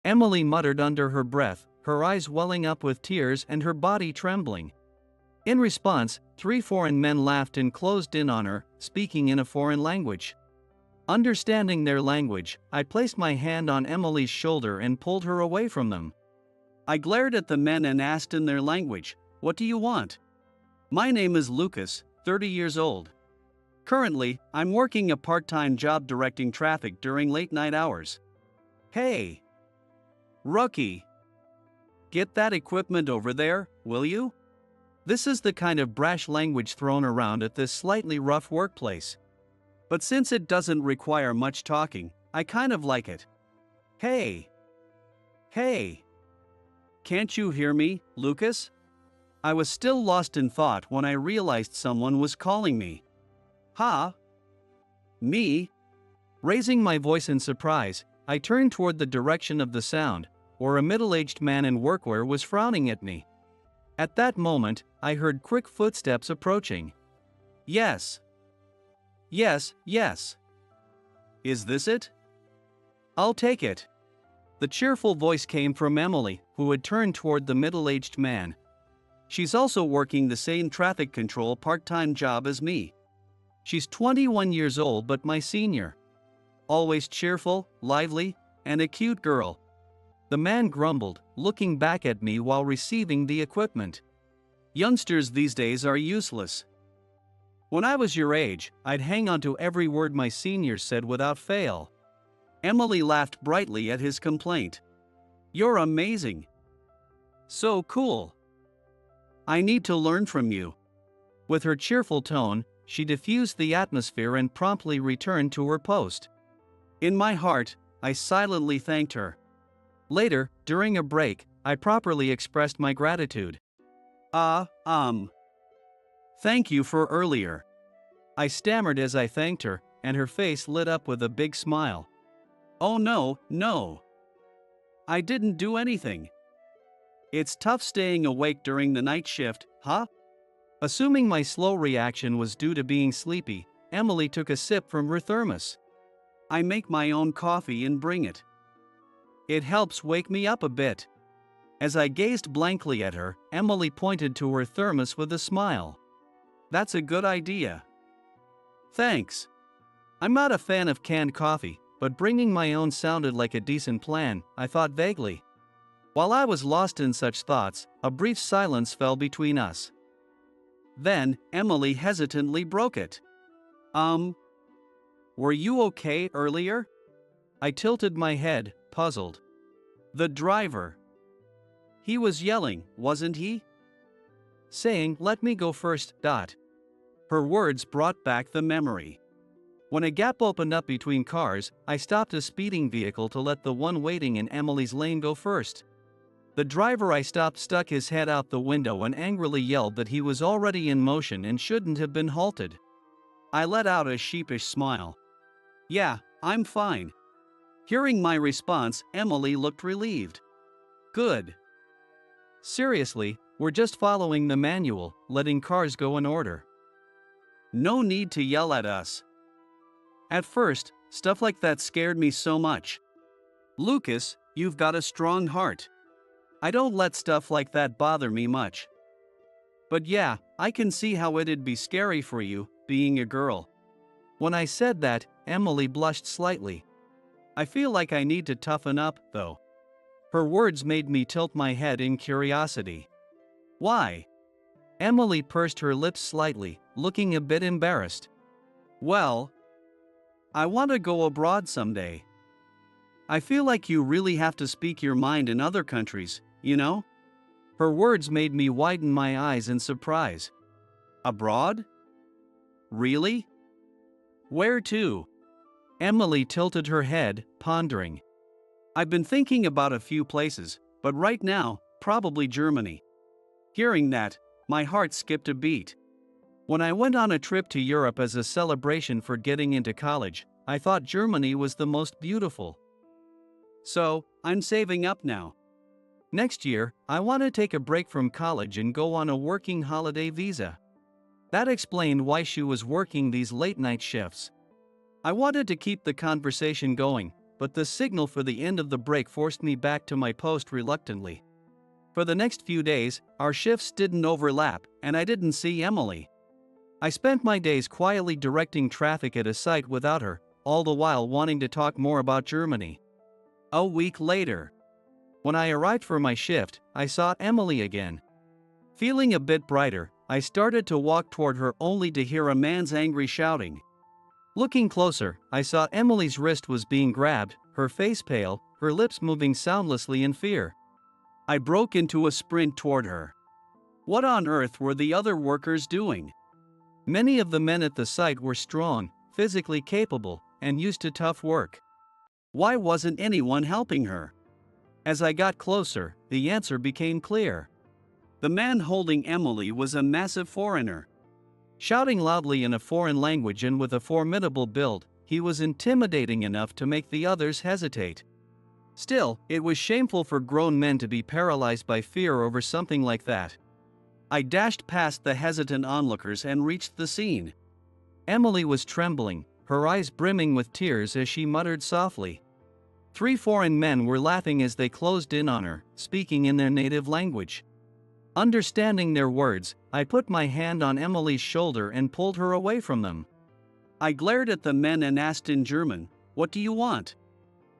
Emily muttered under her breath, her eyes welling up with tears and her body trembling. In response, 3 foreign men laughed and closed in on her, speaking in a foreign language. Understanding their language, I placed my hand on Emily's shoulder and pulled her away from them. I glared at the men and asked in their language, "What do you want?" "My name is Lucas, 30 years old. Currently, I'm working a part-time job directing traffic during late-night hours." "Hey, rookie, get that equipment over there, will you?" This is the kind of brash language thrown around at this slightly rough workplace. But since it doesn't require much talking, I kind of like it. Hey, can't you hear me, Lucas? I was still lost in thought when I realized someone was calling me. "Ha? Me?" Raising my voice in surprise, I turned toward the direction of the sound, where a middle-aged man in workwear was frowning at me. At that moment, I heard quick footsteps approaching. Yes. Is this it? I'll take it. The cheerful voice came from Emily, who had turned toward the middle-aged man. She's also working the same traffic control part-time job as me. She's 21 years old but my senior. Always cheerful, lively, and a cute girl. The man grumbled, looking back at me while receiving the equipment. Youngsters these days are useless. When I was your age, I'd hang on to every word my seniors said without fail. Emily laughed brightly at his complaint. You're amazing. So cool. I need to learn from you. With her cheerful tone, she diffused the atmosphere and promptly returned to her post. In my heart, I silently thanked her. Later, during a break, I properly expressed my gratitude. Thank you for earlier. I stammered as I thanked her, and her face lit up with a big smile. Oh no. I didn't do anything. It's tough staying awake during the night shift, huh? Assuming my slow reaction was due to being sleepy, Emily took a sip from her thermos. I make my own coffee and bring it. It helps wake me up a bit. As I gazed blankly at her, Emily pointed to her thermos with a smile. That's a good idea. Thanks. I'm not a fan of canned coffee, but bringing my own sounded like a decent plan, I thought vaguely. While I was lost in such thoughts, a brief silence fell between us. Then, Emily hesitantly broke it. Were you okay earlier? I tilted my head, puzzled. The driver. He was yelling, wasn't he? Saying, let me go first. Her words brought back the memory. When a gap opened up between cars, I stopped a speeding vehicle to let the one waiting in Emily's lane go first. The driver I stopped stuck his head out the window and angrily yelled that he was already in motion and shouldn't have been halted. I let out a sheepish smile. Yeah, I'm fine. Hearing my response, Emily looked relieved. Good. Seriously, we're just following the manual, letting cars go in order. No need to yell at us. At first, stuff like that scared me so much. Lucas, you've got a strong heart. I don't let stuff like that bother me much. But yeah, I can see how it'd be scary for you, being a girl. When I said that, Emily blushed slightly. I feel like I need to toughen up, though. Her words made me tilt my head in curiosity. Why? Emily pursed her lips slightly, looking a bit embarrassed. Well, I want to go abroad someday. I feel like you really have to speak your mind in other countries, you know? Her words made me widen my eyes in surprise. Abroad? Really? Where to? Emily tilted her head, pondering. I've been thinking about a few places, but right now, probably Germany. Hearing that, my heart skipped a beat. When I went on a trip to Europe as a celebration for getting into college, I thought Germany was the most beautiful. So, I'm saving up now. Next year, I want to take a break from college and go on a working holiday visa. That explained why she was working these late-night shifts. I wanted to keep the conversation going, but the signal for the end of the break forced me back to my post reluctantly. For the next few days, our shifts didn't overlap, and I didn't see Emily. I spent my days quietly directing traffic at a site without her, all the while wanting to talk more about Germany. A week later, when I arrived for my shift, I saw Emily again. Feeling a bit brighter, I started to walk toward her only to hear a man's angry shouting. Looking closer, I saw Emily's wrist was being grabbed, her face pale, her lips moving soundlessly in fear. I broke into a sprint toward her. What on earth were the other workers doing? Many of the men at the site were strong, physically capable, and used to tough work. Why wasn't anyone helping her? As I got closer, the answer became clear. The man holding Emily was a massive foreigner. Shouting loudly in a foreign language and with a formidable build, he was intimidating enough to make the others hesitate. Still, it was shameful for grown men to be paralyzed by fear over something like that. I dashed past the hesitant onlookers and reached the scene. Emily was trembling, her eyes brimming with tears as she muttered softly. 3 foreign men were laughing as they closed in on her, speaking in their native language. Understanding their words, I put my hand on Emily's shoulder and pulled her away from them. I glared at the men and asked in German, "What do you want?"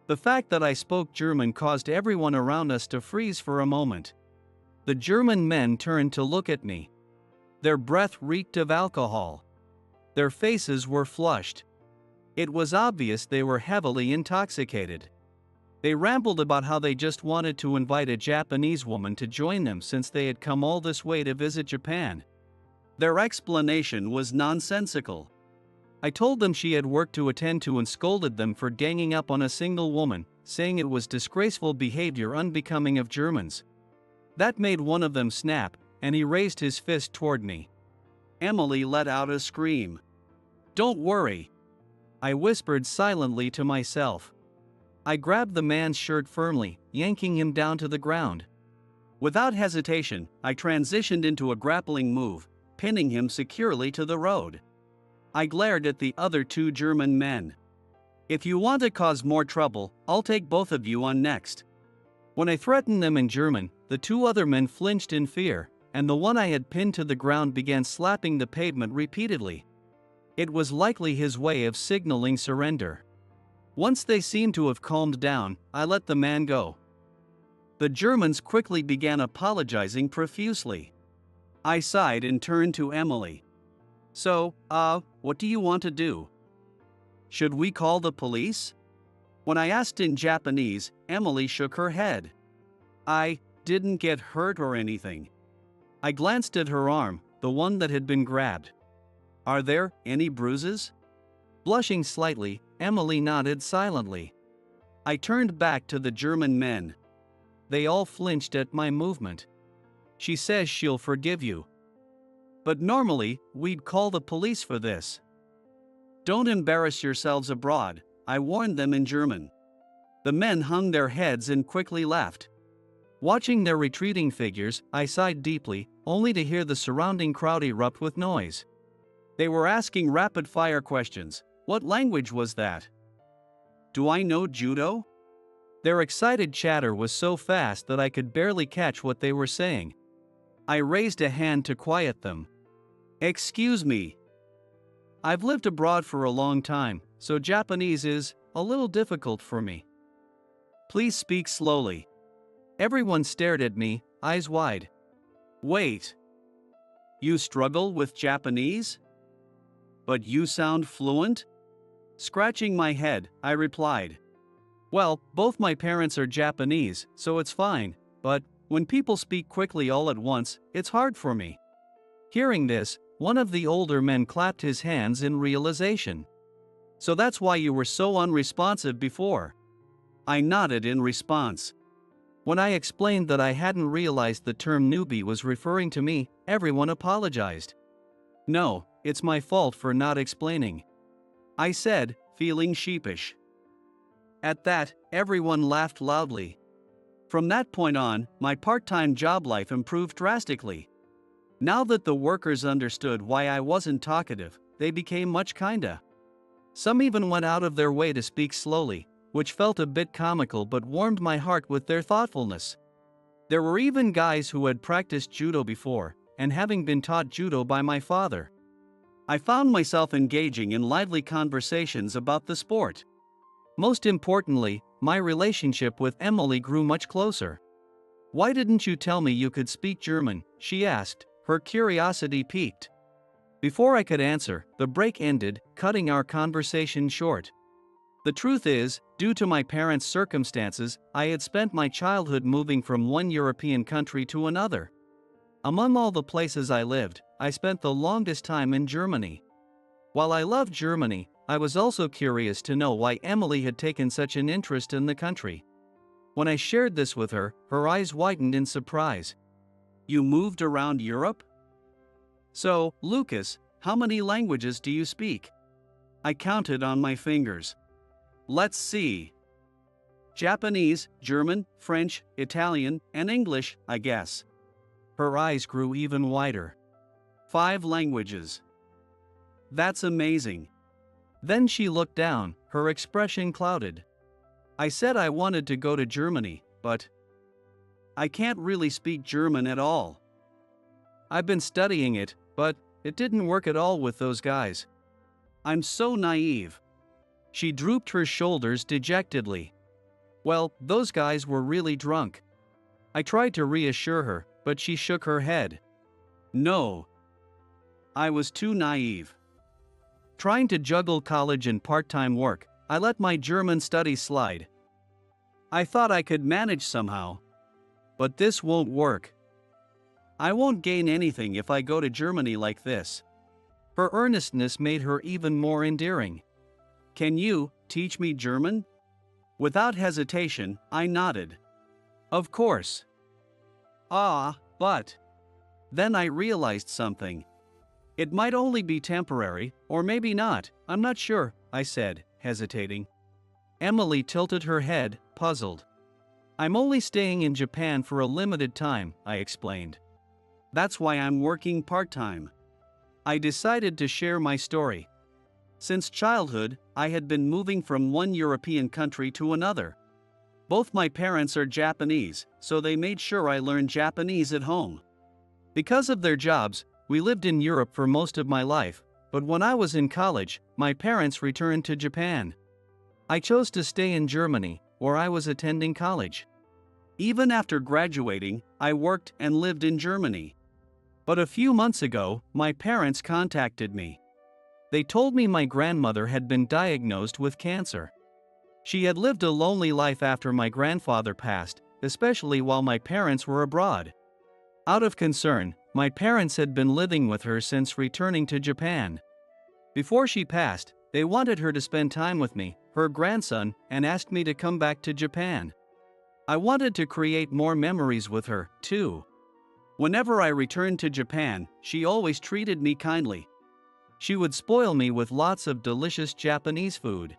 The fact that I spoke German caused everyone around us to freeze for a moment. The German men turned to look at me. Their breath reeked of alcohol. Their faces were flushed. It was obvious they were heavily intoxicated. They rambled about how they just wanted to invite a Japanese woman to join them since they had come all this way to visit Japan. Their explanation was nonsensical. I told them she had work to attend to and scolded them for ganging up on a single woman, saying it was disgraceful behavior unbecoming of Germans. That made one of them snap, and he raised his fist toward me. Emily let out a scream. "Don't worry," I whispered silently to myself. I grabbed the man's shirt firmly, yanking him down to the ground. Without hesitation, I transitioned into a grappling move, pinning him securely to the road. I glared at the other 2 German men. "If you want to cause more trouble, I'll take both of you on next." When I threatened them in German, the 2 other men flinched in fear, and the one I had pinned to the ground began slapping the pavement repeatedly. It was likely his way of signaling surrender. Once they seemed to have calmed down, I let the man go. The Germans quickly began apologizing profusely. I sighed and turned to Emily. "So, what do you want to do? Should we call the police?" When I asked in Japanese, Emily shook her head. "I didn't get hurt or anything." I glanced at her arm, the one that had been grabbed. "Are there any bruises?" Blushing slightly, Emily nodded silently. I turned back to the German men. They all flinched at my movement. "She says she'll forgive you. But normally, we'd call the police for this." "Don't embarrass yourselves abroad," I warned them in German. The men hung their heads and quickly left. Watching their retreating figures, I sighed deeply, only to hear the surrounding crowd erupt with noise. They were asking rapid-fire questions. What language was that? Do I know judo? Their excited chatter was so fast that I could barely catch what they were saying. I raised a hand to quiet them. "Excuse me. I've lived abroad for a long time, so Japanese is a little difficult for me. Please speak slowly." Everyone stared at me, eyes wide. "Wait. You struggle with Japanese? But you sound fluent?" Scratching my head, I replied. "Well, both my parents are Japanese, so it's fine, but when people speak quickly all at once, it's hard for me." Hearing this, one of the older men clapped his hands in realization. "So that's why you were so unresponsive before." I nodded in response. When I explained that I hadn't realized the term newbie was referring to me, everyone apologized. "No, it's my fault for not explaining," I said, feeling sheepish. At that, everyone laughed loudly. From that point on, my part-time job life improved drastically. Now that the workers understood why I wasn't talkative, they became much kinder. Some even went out of their way to speak slowly, which felt a bit comical but warmed my heart with their thoughtfulness. There were even guys who had practiced judo before, and having been taught judo by my father, I found myself engaging in lively conversations about the sport. Most importantly, my relationship with Emily grew much closer. "Why didn't you tell me you could speak German?" she asked, her curiosity piqued. Before I could answer, the break ended, cutting our conversation short. The truth is, due to my parents' circumstances, I had spent my childhood moving from one European country to another. Among all the places I lived, I spent the longest time in Germany. While I loved Germany, I was also curious to know why Emily had taken such an interest in the country. When I shared this with her, her eyes widened in surprise. "You moved around Europe? So, Lucas, how many languages do you speak?" I counted on my fingers. "Let's see. Japanese, German, French, Italian, and English, I guess." Her eyes grew even wider. 5 languages. That's amazing. Then she looked down, her expression clouded. I said I wanted to go to Germany, but I can't really speak German at all. I've been studying it, but it didn't work at all with those guys. I'm so naive. She drooped her shoulders dejectedly. Well, those guys were really drunk. I tried to reassure her, but she shook her head. No. I was too naive. Trying to juggle college and part-time work, I let my German studies slide. I thought I could manage somehow. But this won't work. I won't gain anything if I go to Germany like this. Her earnestness made her even more endearing. Can you teach me German? Without hesitation, I nodded. Of course. But. Then I realized something. It might only be temporary, or maybe not, I'm not sure, I said, hesitating. Emily tilted her head, puzzled. I'm only staying in Japan for a limited time, I explained. That's why I'm working part-time. I decided to share my story. Since childhood, I had been moving from one European country to another. Both my parents are Japanese, so they made sure I learned Japanese at home. Because of their jobs, we lived in Europe for most of my life, but when I was in college, my parents returned to Japan. I chose to stay in Germany, where I was attending college. Even after graduating, I worked and lived in Germany. But a few months ago, my parents contacted me. They told me my grandmother had been diagnosed with cancer. She had lived a lonely life after my grandfather passed, especially while my parents were abroad. Out of concern, my parents had been living with her since returning to Japan. Before she passed, they wanted her to spend time with me, her grandson, and asked me to come back to Japan. I wanted to create more memories with her, too. Whenever I returned to Japan, she always treated me kindly. She would spoil me with lots of delicious Japanese food.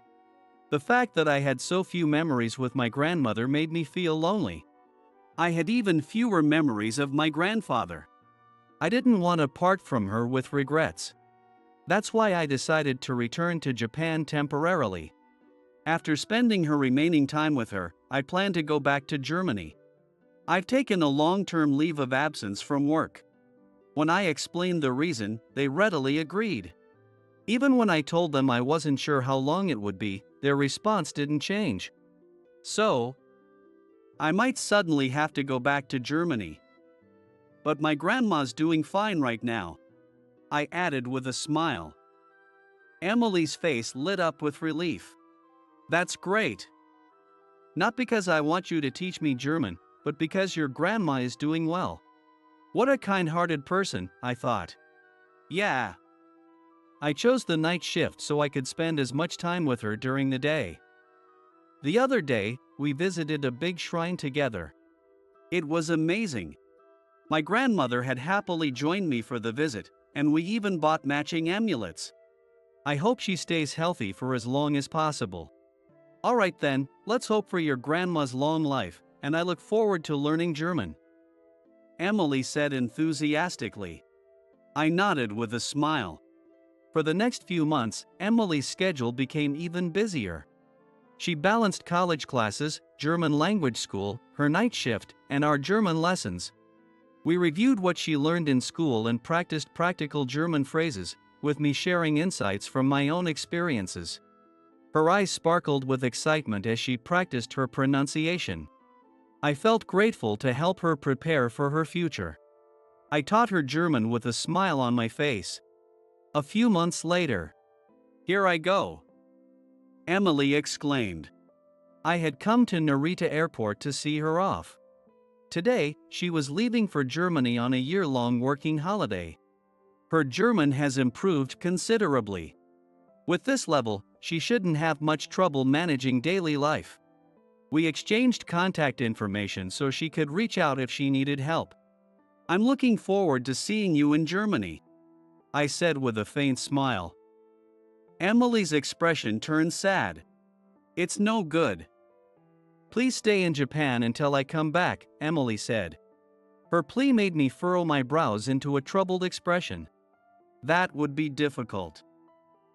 The fact that I had so few memories with my grandmother made me feel lonely. I had even fewer memories of my grandfather. I didn't want to part from her with regrets. That's why I decided to return to Japan temporarily. After spending her remaining time with her, I plan to go back to Germany. I've taken a long-term leave of absence from work. When I explained the reason, they readily agreed. Even when I told them I wasn't sure how long it would be, their response didn't change. So, I might suddenly have to go back to Germany. But my grandma's doing fine right now, I added with a smile. Emily's face lit up with relief. That's great. Not because I want you to teach me German, but because your grandma is doing well. What a kind-hearted person, I thought. Yeah. I chose the night shift so I could spend as much time with her during the day. The other day, we visited a big shrine together. It was amazing. My grandmother had happily joined me for the visit, and we even bought matching amulets. I hope she stays healthy for as long as possible. Alright then, let's hope for your grandma's long life, and I look forward to learning German. Emily said enthusiastically. I nodded with a smile. For the next few months, Emily's schedule became even busier. She balanced college classes, German language school, her night shift, and our German lessons. We reviewed what she learned in school and practiced practical German phrases, with me sharing insights from my own experiences. Her eyes sparkled with excitement as she practiced her pronunciation. I felt grateful to help her prepare for her future. I taught her German with a smile on my face. A few months later, "Here I go," Emily exclaimed. I had come to Narita Airport to see her off. Today, she was leaving for Germany on a year-long working holiday. Her German has improved considerably. With this level, she shouldn't have much trouble managing daily life. We exchanged contact information so she could reach out if she needed help. "I'm looking forward to seeing you in Germany," I said with a faint smile. Emily's expression turned sad. "It's no good. Please stay in Japan until I come back," Emily said. Her plea made me furrow my brows into a troubled expression. That would be difficult.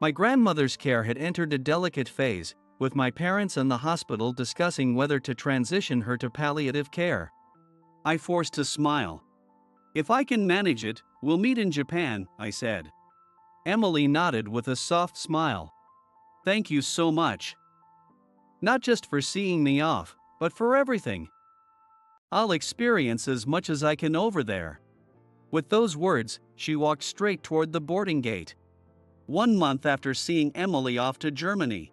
My grandmother's care had entered a delicate phase, with my parents and the hospital discussing whether to transition her to palliative care. I forced a smile. "If I can manage it, we'll meet in Japan," I said. Emily nodded with a soft smile. "Thank you so much. Not just for seeing me off, but for everything. I'll experience as much as I can over there." With those words, she walked straight toward the boarding gate. 1 month after seeing Emily off to Germany,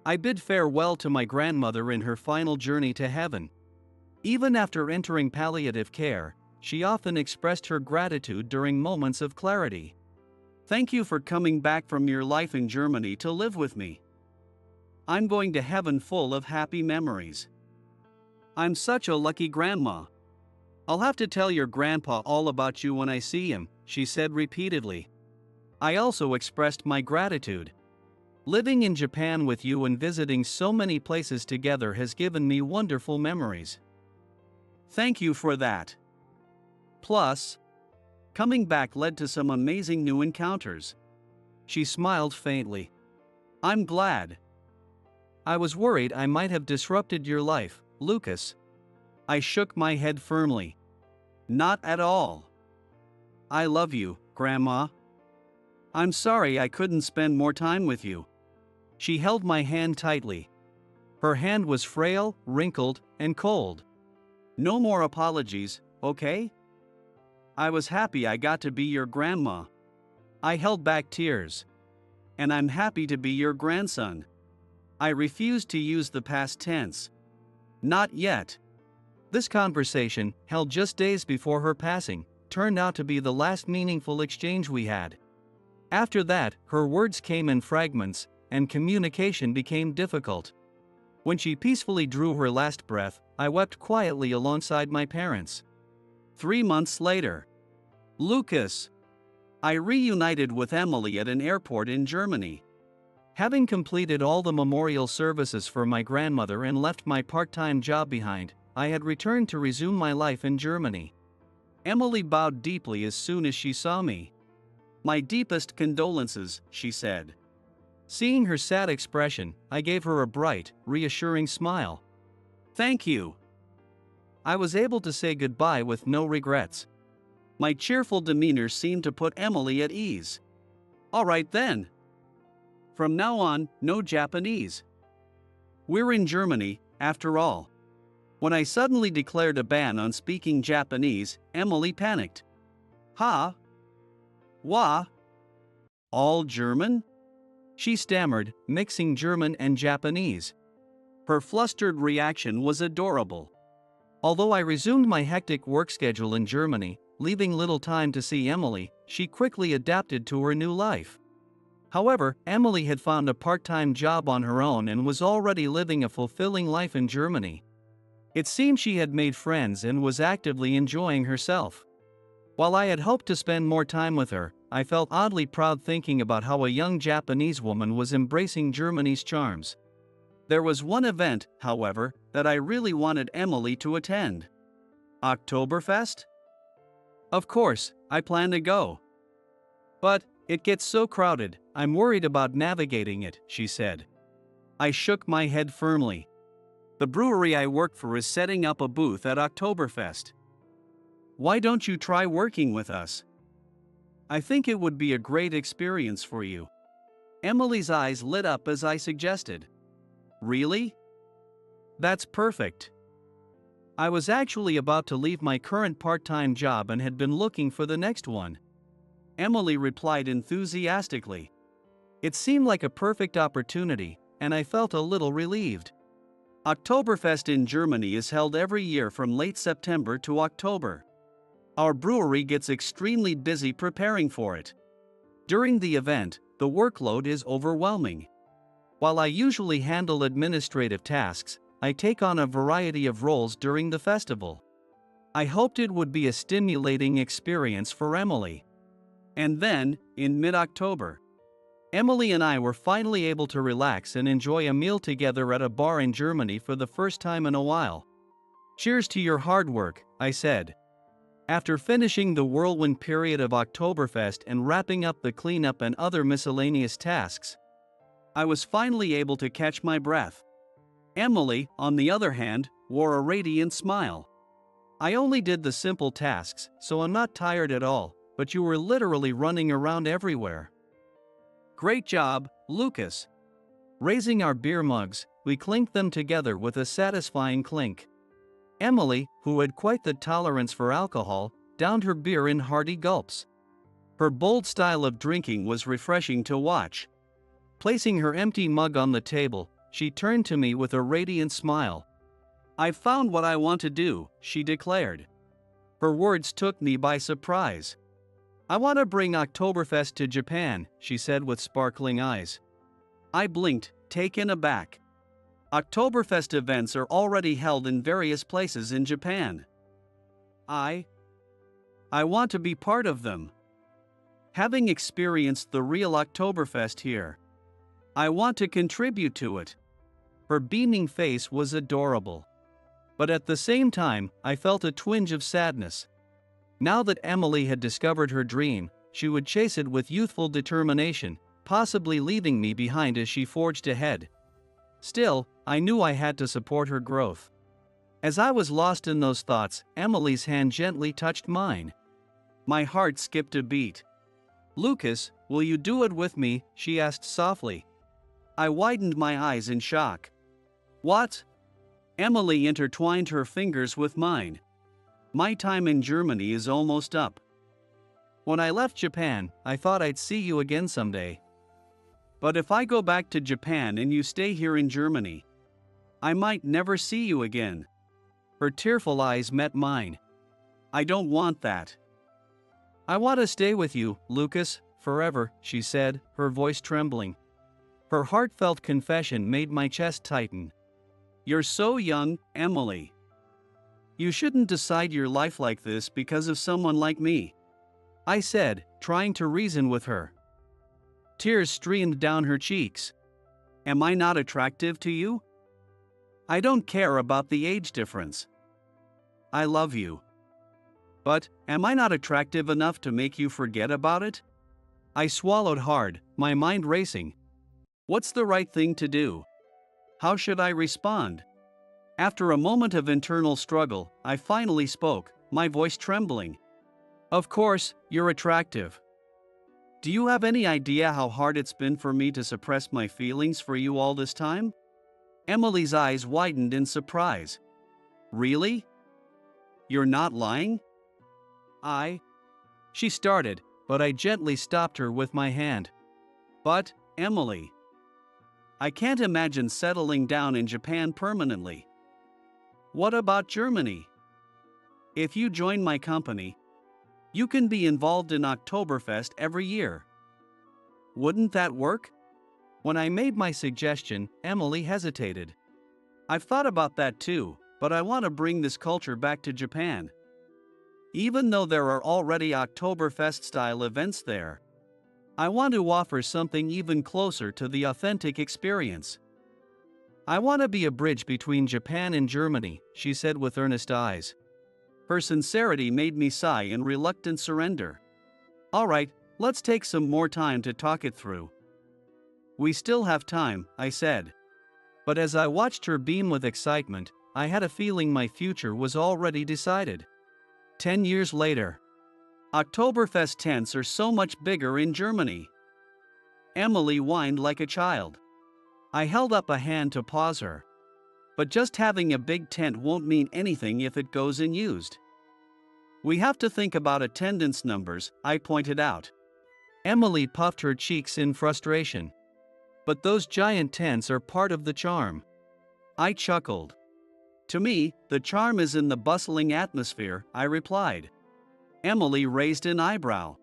I bid farewell to my grandmother in her final journey to heaven. Even after entering palliative care, she often expressed her gratitude during moments of clarity. "Thank you for coming back from your life in Germany to live with me. I'm going to heaven full of happy memories. I'm such a lucky grandma. I'll have to tell your grandpa all about you when I see him," she said repeatedly. I also expressed my gratitude. "Living in Japan with you and visiting so many places together has given me wonderful memories. Thank you for that. Plus, coming back led to some amazing new encounters." She smiled faintly. "I'm glad. I was worried I might have disrupted your life, Lucas." I shook my head firmly. "Not at all. I love you, Grandma. I'm sorry I couldn't spend more time with you." She held my hand tightly. Her hand was frail, wrinkled, and cold. "No more apologies, okay? I was happy I got to be your grandma." I held back tears. "And I'm happy to be your grandson." I refused to use the past tense. "Not yet." This conversation, held just days before her passing, turned out to be the last meaningful exchange we had. After that, her words came in fragments, and communication became difficult. When she peacefully drew her last breath, I wept quietly alongside my parents. 3 months later, Lucas. I reunited with Emily at an airport in Germany. Having completed all the memorial services for my grandmother and left my part-time job behind, I had returned to resume my life in Germany. Emily bowed deeply as soon as she saw me. "My deepest condolences," she said. Seeing her sad expression, I gave her a bright, reassuring smile. "Thank you." I was able to say goodbye with no regrets. My cheerful demeanor seemed to put Emily at ease. "All right then. From now on, no Japanese. We're in Germany, after all." When I suddenly declared a ban on speaking Japanese, Emily panicked. "Ha? Wa? All German?" she stammered, mixing German and Japanese. Her flustered reaction was adorable. Although I resumed my hectic work schedule in Germany, leaving little time to see Emily, she quickly adapted to her new life. However, Emily had found a part-time job on her own and was already living a fulfilling life in Germany. It seemed she had made friends and was actively enjoying herself. While I had hoped to spend more time with her, I felt oddly proud thinking about how a young Japanese woman was embracing Germany's charms. There was one event, however, that I really wanted Emily to attend. Oktoberfest? Of course, I plan to go. "But it gets so crowded, I'm worried about navigating it," she said. I shook my head firmly. The brewery I work for is setting up a booth at Oktoberfest. Why don't you try working with us? I think it would be a great experience for you. Emily's eyes lit up as I suggested. Really? That's perfect. I was actually about to leave my current part-time job and had been looking for the next one. Emily replied enthusiastically. It seemed like a perfect opportunity, and I felt a little relieved. Oktoberfest in Germany is held every year from late September to October. Our brewery gets extremely busy preparing for it. During the event, the workload is overwhelming. While I usually handle administrative tasks, I take on a variety of roles during the festival. I hoped it would be a stimulating experience for Emily. And then, in mid-October, Emily and I were finally able to relax and enjoy a meal together at a bar in Germany for the first time in a while. Cheers to your hard work, I said. After finishing the whirlwind period of Oktoberfest and wrapping up the cleanup and other miscellaneous tasks, I was finally able to catch my breath. Emily, on the other hand, wore a radiant smile. I only did the simple tasks, so I'm not tired at all, but you were literally running around everywhere. Great job, Lucas. Raising our beer mugs, we clinked them together with a satisfying clink. Emily, who had quite the tolerance for alcohol, downed her beer in hearty gulps. Her bold style of drinking was refreshing to watch. Placing her empty mug on the table, she turned to me with a radiant smile. "I've found what I want to do," she declared. Her words took me by surprise. "I want to bring Oktoberfest to Japan," she said with sparkling eyes. I blinked, taken aback. Oktoberfest events are already held in various places in Japan. I want to be part of them. Having experienced the real Oktoberfest here, I want to contribute to it. Her beaming face was adorable. But at the same time, I felt a twinge of sadness. Now that Emily had discovered her dream, she would chase it with youthful determination, possibly leaving me behind as she forged ahead. Still, I knew I had to support her growth. As I was lost in those thoughts, Emily's hand gently touched mine. My heart skipped a beat. "Lucas, will you do it with me?" she asked softly. I widened my eyes in shock. "What?" Emily intertwined her fingers with mine. "My time in Germany is almost up. When I left Japan, I thought I'd see you again someday. But if I go back to Japan and you stay here in Germany, I might never see you again." Her tearful eyes met mine. "I don't want that. I want to stay with you, Lucas, forever," she said, her voice trembling. Her heartfelt confession made my chest tighten. "You're so young, Emily. You shouldn't decide your life like this because of someone like me," I said, trying to reason with her. Tears streamed down her cheeks. "Am I not attractive to you? I don't care about the age difference. I love you. But, am I not attractive enough to make you forget about it?" I swallowed hard, my mind racing. What's the right thing to do? How should I respond? After a moment of internal struggle, I finally spoke, my voice trembling. "Of course, you're attractive. Do you have any idea how hard it's been for me to suppress my feelings for you all this time?" Emily's eyes widened in surprise. "Really? You're not lying?" She started, but I gently stopped her with my hand. "But, Emily, I can't imagine settling down in Japan permanently. What about Germany? If you join my company, you can be involved in Oktoberfest every year. Wouldn't that work?" When I made my suggestion, Emily hesitated. "I've thought about that too, but I want to bring this culture back to Japan. Even though there are already Oktoberfest-style events there, I want to offer something even closer to the authentic experience. I want to be a bridge between Japan and Germany," she said with earnest eyes. Her sincerity made me sigh in reluctant surrender. "All right, let's take some more time to talk it through." "We still have time," I said. But as I watched her beam with excitement, I had a feeling my future was already decided. 10 years later. Oktoberfest tents are so much bigger in Germany. Emily whined like a child. I held up a hand to pause her. But just having a big tent won't mean anything if it goes unused. We have to think about attendance numbers, I pointed out. Emily puffed her cheeks in frustration. But those giant tents are part of the charm. I chuckled. To me, the charm is in the bustling atmosphere, I replied. Emily raised an eyebrow.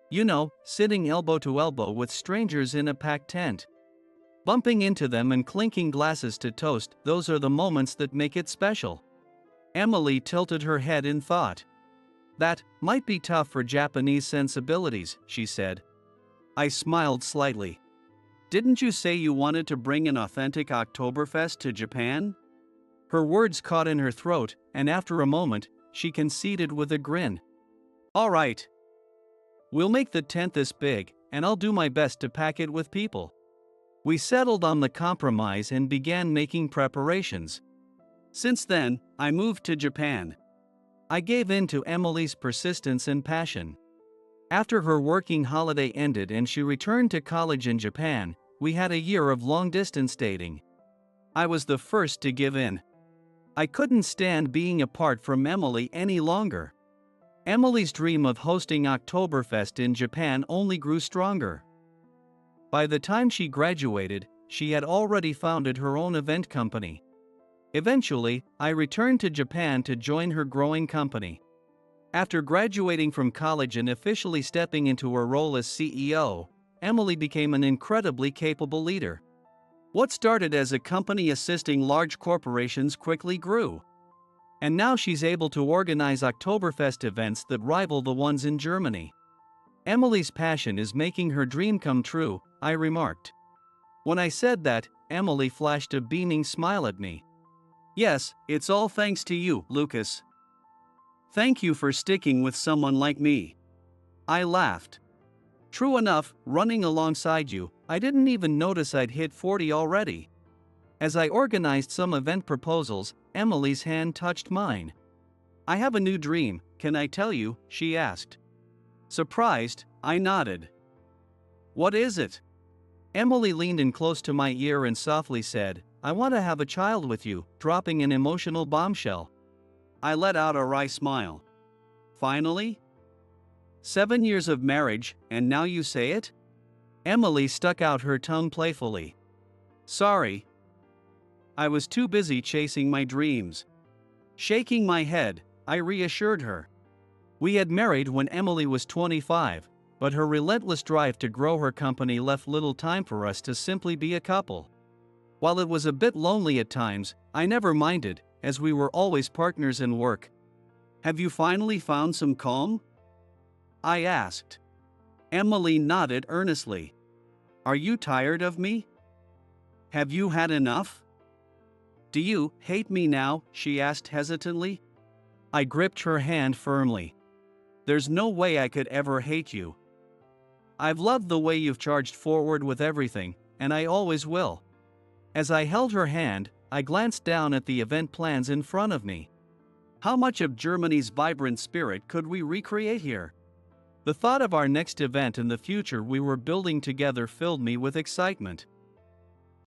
You know, sitting elbow to elbow with strangers in a packed tent. Bumping into them and clinking glasses to toast, those are the moments that make it special. Emily tilted her head in thought. That might be tough for Japanese sensibilities, she said. I smiled slightly. Didn't you say you wanted to bring an authentic Oktoberfest to Japan? Her words caught in her throat, and after a moment, she conceded with a grin. All right. We'll make the tent this big, and I'll do my best to pack it with people. We settled on the compromise and began making preparations. Since then, I moved to Japan. I gave in to Emily's persistence and passion. After her working holiday ended and she returned to college in Japan, we had a year of long-distance dating. I was the first to give in. I couldn't stand being apart from Emily any longer. Emily's dream of hosting Oktoberfest in Japan only grew stronger. By the time she graduated, she had already founded her own event company. Eventually, I returned to Japan to join her growing company. After graduating from college and officially stepping into her role as CEO, Emily became an incredibly capable leader. What started as a company assisting large corporations quickly grew. And now she's able to organize Oktoberfest events that rival the ones in Germany. Emily's passion is making her dream come true, I remarked. When I said that, Emily flashed a beaming smile at me. Yes, it's all thanks to you, Lucas. Thank you for sticking with someone like me. I laughed. True enough, running alongside you, I didn't even notice I'd hit 40 already. As I organized some event proposals, Emily's hand touched mine. I have a new dream, can I tell you? She asked. Surprised, I nodded. What is it? Emily leaned in close to my ear and softly said, I want to have a child with you, dropping an emotional bombshell. I let out a wry smile. Finally? 7 years of marriage, and now you say it? Emily stuck out her tongue playfully. Sorry. I was too busy chasing my dreams. Shaking my head, I reassured her. We had married when Emily was 25, but her relentless drive to grow her company left little time for us to simply be a couple. While it was a bit lonely at times, I never minded, as we were always partners in work. Have you finally found some calm? I asked. Emily nodded earnestly. Are you tired of me? Have you had enough? Do you hate me now? She asked hesitantly. I gripped her hand firmly. There's no way I could ever hate you. I've loved the way you've charged forward with everything, and I always will. As I held her hand, I glanced down at the event plans in front of me. How much of Germany's vibrant spirit could we recreate here? The thought of our next event and the future we were building together filled me with excitement.